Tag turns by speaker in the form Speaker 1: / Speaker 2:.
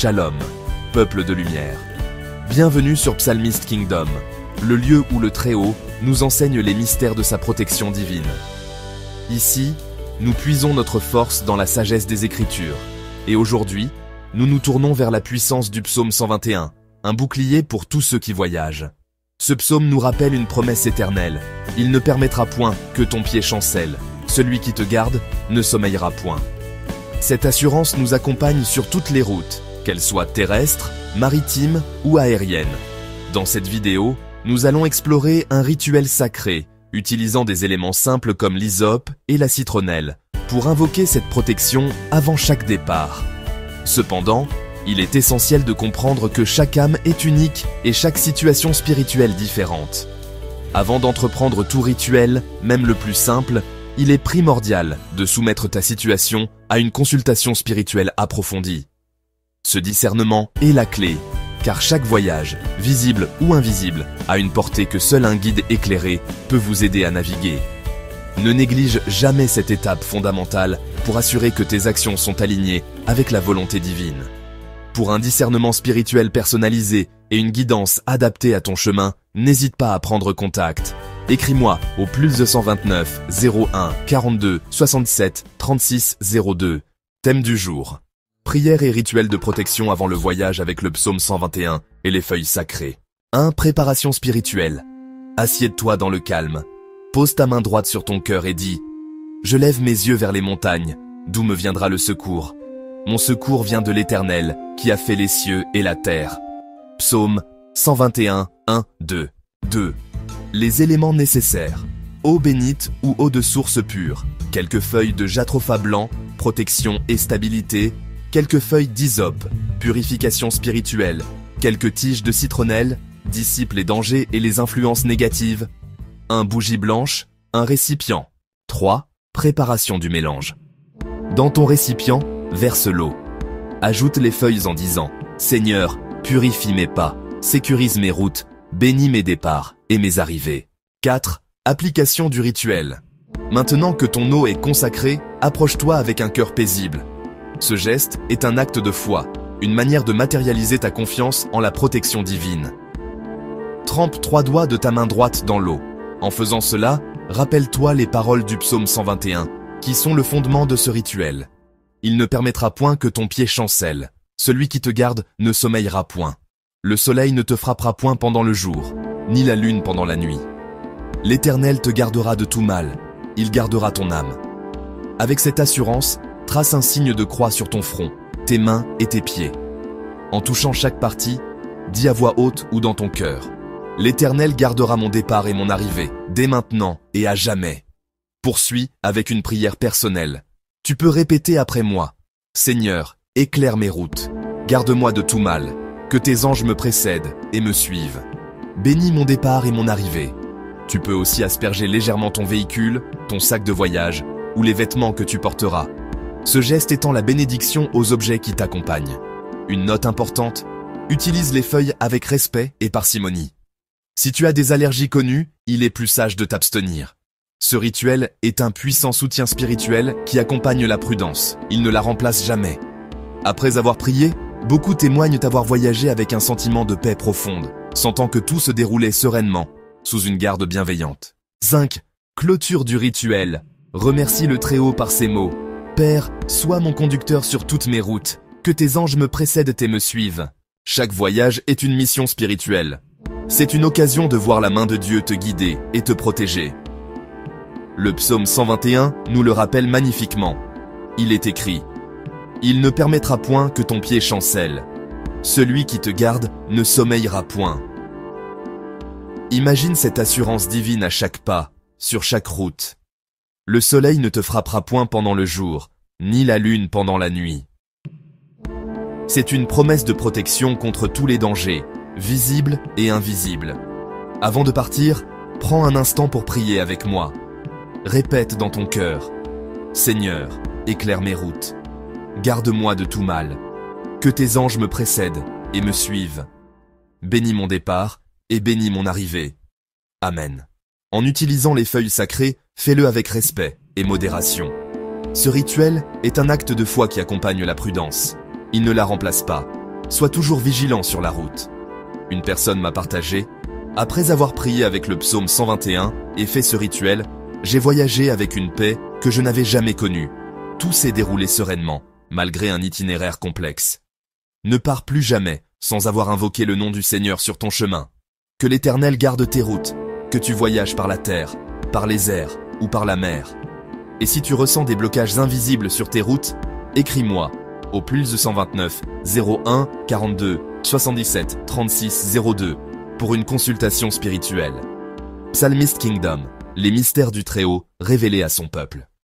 Speaker 1: Shalom, peuple de lumière. Bienvenue sur Psalmist Kingdom, le lieu où le Très-Haut nous enseigne les mystères de sa protection divine. Ici, nous puisons notre force dans la sagesse des Écritures. Et aujourd'hui, nous nous tournons vers la puissance du psaume 121, un bouclier pour tous ceux qui voyagent. Ce psaume nous rappelle une promesse éternelle. Il ne permettra point que ton pied chancelle. Celui qui te garde ne sommeillera point. Cette assurance nous accompagne sur toutes les routes, qu'elles soient terrestres, maritimes ou aériennes. Dans cette vidéo, nous allons explorer un rituel sacré, utilisant des éléments simples comme l'hysope et la citronnelle, pour invoquer cette protection avant chaque départ. Cependant, il est essentiel de comprendre que chaque âme est unique et chaque situation spirituelle différente. Avant d'entreprendre tout rituel, même le plus simple, il est primordial de soumettre ta situation à une consultation spirituelle approfondie. Ce discernement est la clé, car chaque voyage, visible ou invisible, a une portée que seul un guide éclairé peut vous aider à naviguer. Ne néglige jamais cette étape fondamentale pour assurer que tes actions sont alignées avec la volonté divine. Pour un discernement spirituel personnalisé et une guidance adaptée à ton chemin, n'hésite pas à prendre contact. Écris-moi au +229 01 42 67 36 02. Thème du jour. Prière et rituel de protection avant le voyage avec le psaume 121 et les feuilles sacrées. 1. Préparation spirituelle. Assieds-toi dans le calme. Pose ta main droite sur ton cœur et dis « Je lève mes yeux vers les montagnes, d'où me viendra le secours. Mon secours vient de l'Éternel, qui a fait les cieux et la terre. » Psaume 121, 1, 2. 2. Les éléments nécessaires. Eau bénite ou eau de source pure. Quelques feuilles de jatropha blanc, protection et stabilité. Quelques feuilles d'hysope, purification spirituelle. Quelques tiges de citronnelle, dissipe les dangers et les influences négatives. Un bougie blanche, un récipient. 3. Préparation du mélange. Dans ton récipient, verse l'eau. Ajoute les feuilles en disant « Seigneur, purifie mes pas, sécurise mes routes, bénis mes départs et mes arrivées. » 4. Application du rituel. Maintenant que ton eau est consacrée, approche-toi avec un cœur paisible. Ce geste est un acte de foi, une manière de matérialiser ta confiance en la protection divine. Trempe 3 doigts de ta main droite dans l'eau. En faisant cela, rappelle-toi les paroles du psaume 121, qui sont le fondement de ce rituel. Il ne permettra point que ton pied chancelle. Celui qui te garde ne sommeillera point. Le soleil ne te frappera point pendant le jour, ni la lune pendant la nuit. L'Éternel te gardera de tout mal. Il gardera ton âme. Avec cette assurance, trace un signe de croix sur ton front, tes mains et tes pieds. En touchant chaque partie, dis à voix haute ou dans ton cœur. L'Éternel gardera mon départ et mon arrivée, dès maintenant et à jamais. Poursuis avec une prière personnelle. Tu peux répéter après moi. Seigneur, éclaire mes routes. Garde-moi de tout mal. Que tes anges me précèdent et me suivent. Bénis mon départ et mon arrivée. Tu peux aussi asperger légèrement ton véhicule, ton sac de voyage ou les vêtements que tu porteras. Ce geste étend la bénédiction aux objets qui t'accompagnent. Une note importante, utilise les feuilles avec respect et parcimonie. Si tu as des allergies connues, il est plus sage de t'abstenir. Ce rituel est un puissant soutien spirituel qui accompagne la prudence. Il ne la remplace jamais. Après avoir prié, beaucoup témoignent avoir voyagé avec un sentiment de paix profonde, sentant que tout se déroulait sereinement, sous une garde bienveillante. 5. Clôture du rituel. Remercie le Très-Haut par ces mots. Père, sois mon conducteur sur toutes mes routes. Que tes anges me précèdent et me suivent. Chaque voyage est une mission spirituelle. C'est une occasion de voir la main de Dieu te guider et te protéger. Le psaume 121 nous le rappelle magnifiquement. Il est écrit « Il ne permettra point que ton pied chancelle. Celui qui te garde ne sommeillera point. » Imagine cette assurance divine à chaque pas, sur chaque route. Le soleil ne te frappera point pendant le jour, ni la lune pendant la nuit. C'est une promesse de protection contre tous les dangers, visibles et invisibles. Avant de partir, prends un instant pour prier avec moi. Répète dans ton cœur « Seigneur, éclaire mes routes. Garde-moi de tout mal. Que tes anges me précèdent et me suivent. Bénis mon départ et bénis mon arrivée. Amen. » En utilisant les feuilles sacrées, fais-le avec respect et modération. Ce rituel est un acte de foi qui accompagne la prudence. Il ne la remplace pas. Sois toujours vigilant sur la route. Une personne m'a partagé: après avoir prié avec le psaume 121 et fait ce rituel, j'ai voyagé avec une paix que je n'avais jamais connue. Tout s'est déroulé sereinement, malgré un itinéraire complexe. Ne pars plus jamais sans avoir invoqué le nom du Seigneur sur ton chemin. Que l'Éternel garde tes routes, que tu voyages par la terre, par les airs ou par la mer. Et si tu ressens des blocages invisibles sur tes routes, écris-moi au +229 01 42 77 36 02 pour une consultation spirituelle. Psalmist Kingdom, les mystères du Très-Haut révélés à son peuple.